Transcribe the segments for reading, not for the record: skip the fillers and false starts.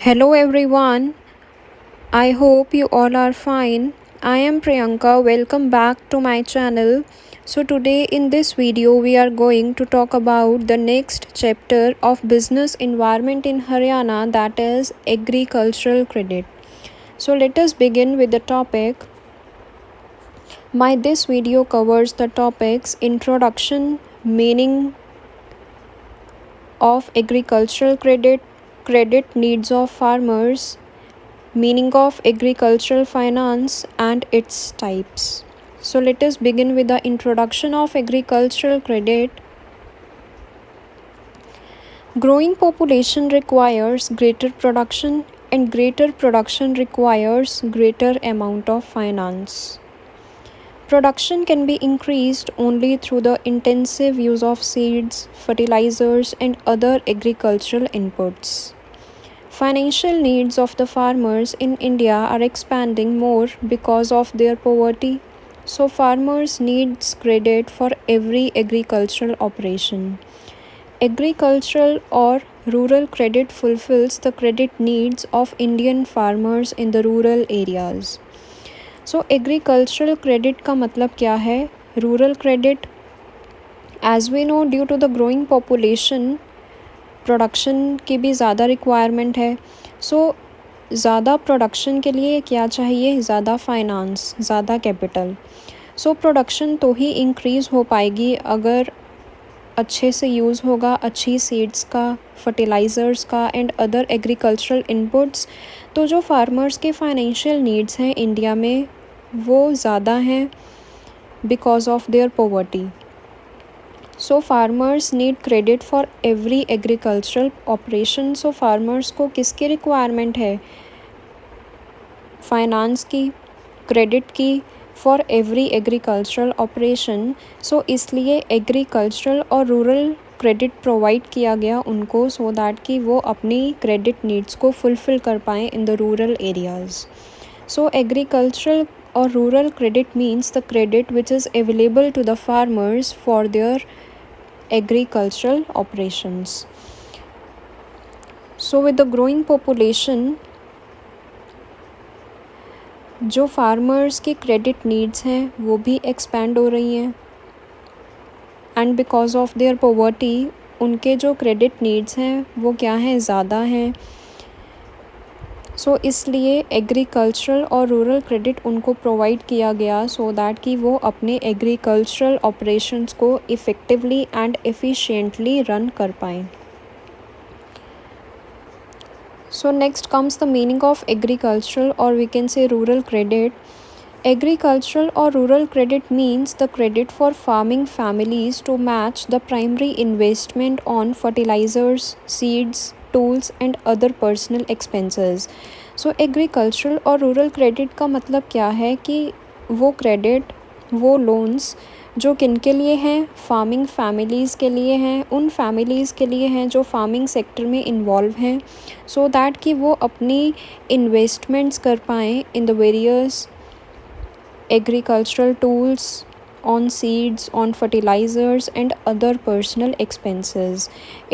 Hello everyone, I hope you all are fine. I am Priyanka, welcome back to my channel. So, today in this video, we are going to talk about the next chapter of business environment in Haryana, that is agricultural credit. So, let us begin with the topic. This video covers the topics introduction, meaning of agricultural credit, credit needs of farmers, meaning of agricultural finance and its types. So let us begin with the introduction of agricultural credit. Growing population requires greater production, and greater production requires greater amount of finance. Production can be increased only through the intensive use of seeds, fertilizers and other agricultural inputs. Financial needs of the farmers in India are expanding more because of their poverty. So farmers need credit for every agricultural operation. Agricultural or rural credit fulfills the credit needs of Indian farmers in the rural areas. So agricultural credit का मतलब क्या है? Rural credit, as we know, due to the growing population, production की भी ज़्यादा requirement है. सो ज़्यादा production के लिए क्या चाहिए? ज़्यादा फाइनेंस, ज़्यादा कैपिटल. सो प्रोडक्शन तो ही इंक्रीज़ हो पाएगी अगर अच्छे से यूज़ होगा अच्छी सीड्स का, फर्टिलाइज़र्स का एंड अदर एग्रीकल्चरल इनपुट्स. तो जो फार्मर्स के फाइनेंशियल नीड्स हैं इंडिया में वो ज़्यादा हैं because of their poverty. So farmers need credit for every agricultural operation. So farmers को किसकी रिक्वायरमेंट है? फाइनेंस की, क्रेडिट की, फॉर एवरी एग्रीकल्चरल ऑपरेशन. सो इसलिए एग्रीकल्चरल और रूरल क्रेडिट प्रोवाइड किया गया उनको, सो दैट कि वो अपनी क्रेडिट नीड्स को फुलफ़िल कर पाएँ in the rural areas. So agricultural or rural credit means the credit which is available to the farmers for their agricultural operations. So with the growing population, जो farmers की credit needs हैं वो भी expand हो रही हैं, and because of their poverty उनके जो credit needs हैं वो क्या हैं? ज़्यादा हैं. सो इसलिए एग्रीकल्चरल और रूरल क्रेडिट उनको प्रोवाइड किया गया सो दैट कि वो अपने एग्रीकल्चरल ऑपरेशंस को इफ़ेक्टिवली एंड एफिशिएंटली रन कर पाएँ. So next comes the meaning of agricultural और we can say rural credit. Agricultural or rural credit means the credit for farming families to match the primary investment on fertilizers, seeds, tools and other personal expenses. So agricultural और rural credit का मतलब क्या है कि वो credit, वो loans जो किन के लिए हैं? फार्मिंग फैमिलीज़ के लिए हैं, उन फैमिलीज़ के लिए हैं जो फार्मिंग सेक्टर में इन्वॉल्व हैं, सो दैट कि वो अपनी इन्वेस्टमेंट्स कर पाएँ in the various agricultural tools, on seeds, on fertilizers and other personal expenses.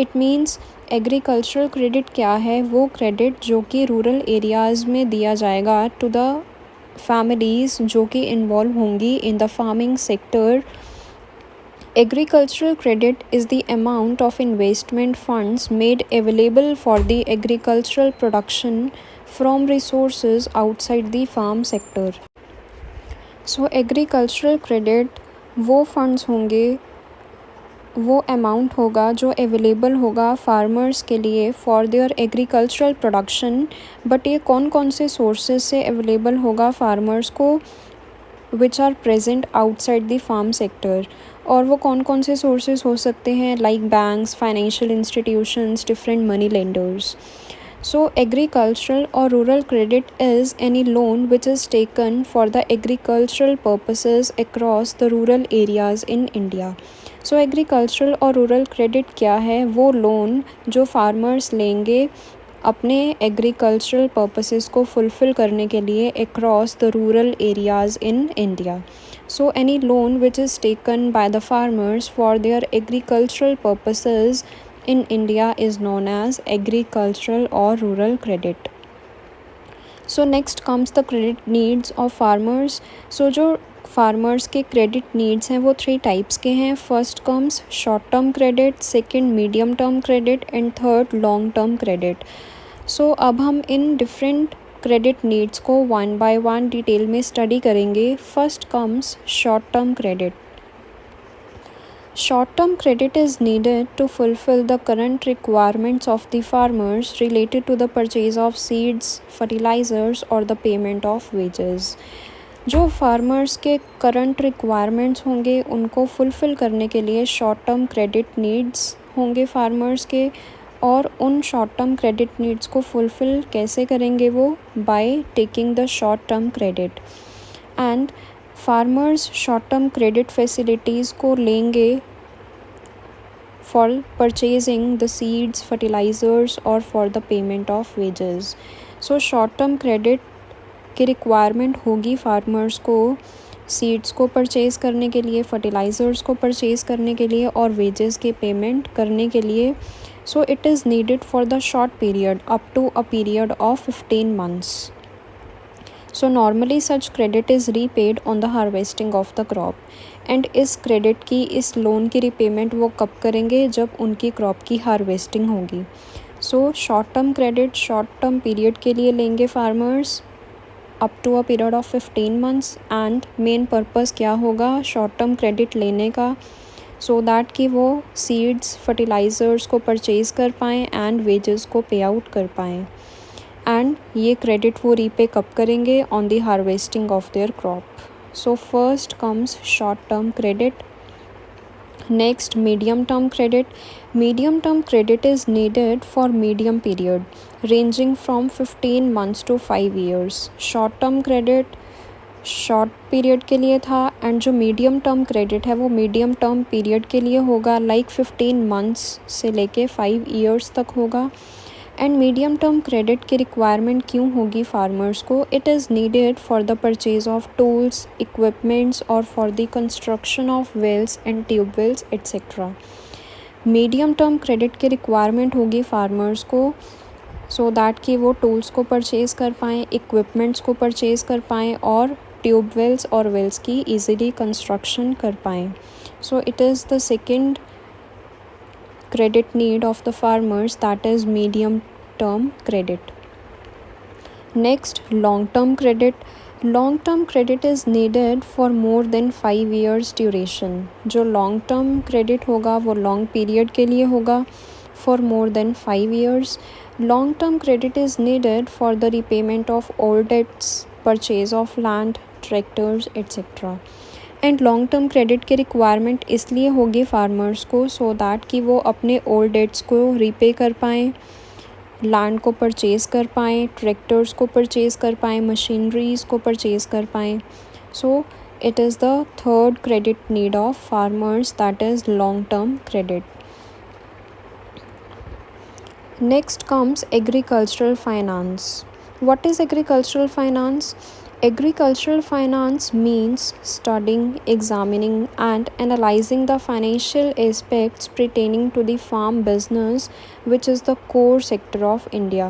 It means agricultural credit क्या है? वो credit जो कि rural areas में दिया जाएगा to the families जो कि involve होंगी in the farming sector. Agricultural credit is the amount of investment funds made available for the agricultural production from resources outside the farm sector. So agricultural credit वो funds होंगे, वो amount होगा जो available होगा farmers के लिए for their agricultural production. But ये कौन कौन से सोर्सेज से अवेलेबल होगा फार्मर्स को? Which are present outside the farm sector. और वो कौन कौन से सोर्सेज हो सकते हैं? Like banks, financial institutions, different money lenders. So agricultural or rural credit is any loan which is taken for the agricultural purposes across the rural areas in India. So agricultural और rural credit क्या है? वो loan जो farmers लेंगे अपने agricultural purposes को fulfill करने के लिए across the rural areas in India. So any loan which is taken by the farmers for their agricultural purposes in India is known as agricultural or rural credit. So next comes the credit needs of farmers. So जो farmers के credit needs हैं वो 3 types के हैं. First comes short term credit, second medium term credit and third long term credit. So अब हम इन different credit needs को वन बाय वन डिटेल में स्टडी करेंगे. First comes short term credit. Short-term credit is needed to fulfill the current requirements of the farmers related to the purchase of seeds, fertilizers or the payment of wages. जो farmers के current requirements होंगे उनको fulfil करने के लिए short term credit needs होंगे farmers के. और उन शॉर्ट टर्म क्रेडिट नीड्स को फुलफ़िल कैसे करेंगे वो? By taking the short term credit. And farmers short term credit facilities को लेंगे for purchasing the seeds, fertilisers और for the payment of wages. So short term credit की requirement होगी farmers को सीड्स को परचेज़ करने के लिए, फर्टिलाइज़र्स को परचेज़ करने के लिए और वेजेस के पेमेंट करने के लिए. So it is needed for the short period up to a period of 15 months. So normally such credit is repaid on the harvesting of the crop. And इस क्रेडिट की, इस लोन की repayment वो कब करेंगे? जब उनकी क्रॉप की हार्वेस्टिंग होगी. So short term credit short term period के लिए लेंगे farmers up to a period of 15 months. And main purpose क्या होगा शॉर्ट टर्म क्रेडिट लेने का? सो दैट कि वो सीड्स, फर्टिलाइज़र्स को परचेज़ कर पाएँ एंड वेजेस को पे आउट कर पाएँ. एंड ये क्रेडिट वो रीपे कब करेंगे? On the harvesting of their crop. So first comes short term credit. Next medium term credit. Medium term credit is needed for medium period ranging from 15 months to 5 years. Short term credit short period के लिए था and जो medium term credit है वो medium term period के लिए होगा, like 15 months से लेके 5 years तक होगा. एंड मीडियम टर्म क्रेडिट की रिक्वायरमेंट क्यों होगी फार्मर्स को? It is needed for the purchase of tools, equipments और for the construction of wells and tubewells etcetera. Medium term credit की रिक्वायरमेंट होगी फार्मर्स को सो दैट कि वो टूल्स को परचेज़ कर पाएँ, इक्विपमेंट्स को परचेज़ कर पाएँ और ट्यूबवेल्स और वेल्स की ईज़िली कंस्ट्रक्शन कर पाएँ. सो it is the second credit need of the farmers, that is medium term credit. Next, long term credit. Long term credit is needed for more than 5 years duration. जो long term credit होगा वो long period के लिए होगा for more than 5 years. Long term credit is needed for the repayment of old debts, purchase of land, tractors, etc. And long term credit की requirement इसलिए होगी farmers को so that कि वो अपने ओल्ड डेट्स को रीपे कर पाएँ, लैंड को परचेज़ कर पाएँ, ट्रैक्टर्स को परचेज़ कर पाएँ, मशीनरीज़ को परचेज़ कर पाएँ. सो it is the third credit need of farmers, that is long term credit. Next comes agricultural finance. What is agricultural finance? Agricultural finance means studying, examining, and analyzing the financial aspects pertaining to the farm business, which is the core sector of India.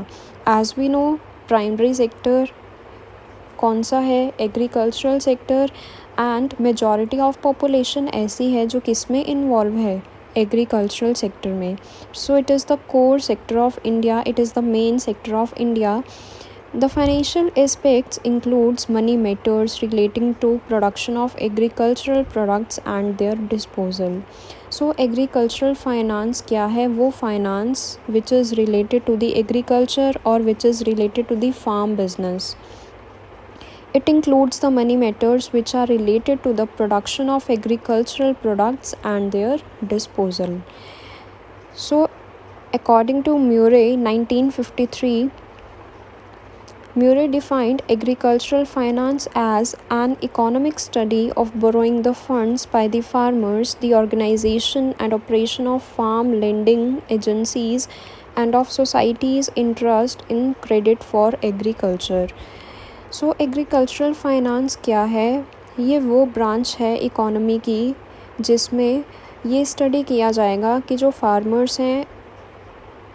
As we know, primary sector कौन सा है? Agricultural sector. And majority of population ऐसी है जो किस में involve है? Agricultural sector में. सो it is the core sector of India, it is the main sector of India. The financial aspects includes money matters relating to production of agricultural products and their disposal. So agricultural finance क्या है? वो finance which is related to the agriculture or which is related to the farm business. It includes the money matters which are related to the production of agricultural products and their disposal. So according to Murray 1953, Murray defined agricultural finance as an economic study of borrowing the funds by the farmers, the organization and operation of farm lending agencies, and of societies' interest in credit for agriculture. So agricultural finance क्या है? ये वो branch है economy की जिसमें ये study किया जाएगा कि जो फार्मर्स हैं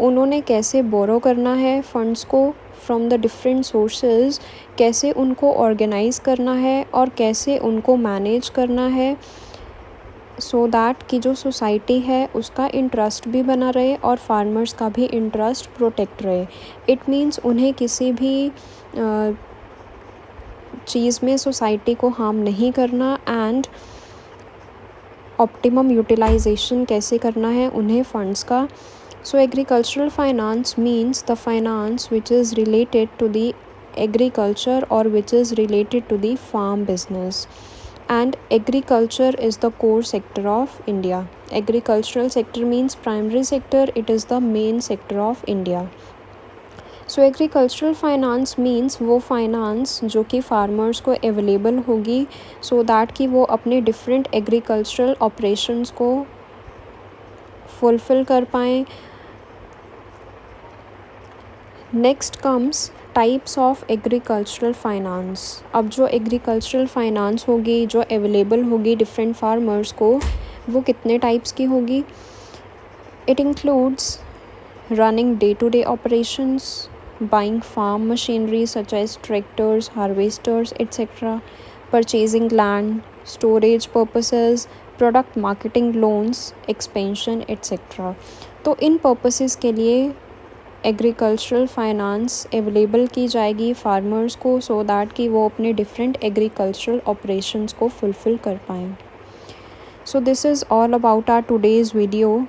उन्होंने कैसे बोरो करना है फंड्स को फ्रॉम द डिफरेंट सोर्सेज, कैसे उनको ऑर्गेनाइज़ करना है और कैसे उनको मैनेज करना है, सो दैट कि जो सोसाइटी है उसका इंटरेस्ट भी बना रहे और फार्मर्स का भी इंटरेस्ट प्रोटेक्ट रहे। इट मीन्स उन्हें किसी भी चीज़ में सोसाइटी को हार्म नहीं करना एंड ऑप्टिमम यूटिलाइजेशन कैसे करना है उन्हें फंड्स का। So agricultural finance means the finance which is related to the agriculture और which is related to the farm business, and agriculture is the core sector of India. Agricultural sector means primary sector, it is the main sector of India. So agricultural finance means वो finance जो कि farmers को available होगी so that कि वो अपने different agricultural operations को fulfill कर पाएँ। Next comes types of agricultural finance. अब जो एग्रीकल्चरल फाइनेंस होगी जो अवेलेबल होगी डिफरेंट फार्मर्स को, वो कितने टाइप्स की होगी? It includes running day to day operations, buying farm machinery such as tractors, harvesters etcetera, purchasing land, storage purposes, product marketing loans, expansion etcetera. तो इन पर्पसेस के लिए एग्रीकल्चरल फाइनेंस अवेलेबल की जाएगी फार्मर्स को सो दैट कि वो अपने डिफरेंट एग्रीकल्चरल ऑपरेशंस को फुलफ़िल कर पाएँ। So this is all about our today's video.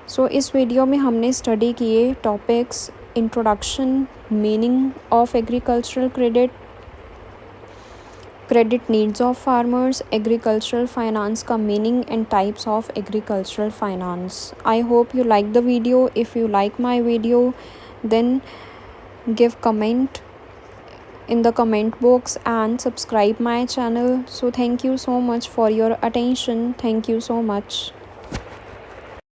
So इस वीडियो में हमने स्टडी किए topics introduction, meaning of agricultural credit, credit needs of farmers, agricultural finance का meaning and types of agricultural finance. I hope you like the video. If you like my video, then give comment in the comment box and subscribe my channel. So thank you so much for your attention. Thank you so much.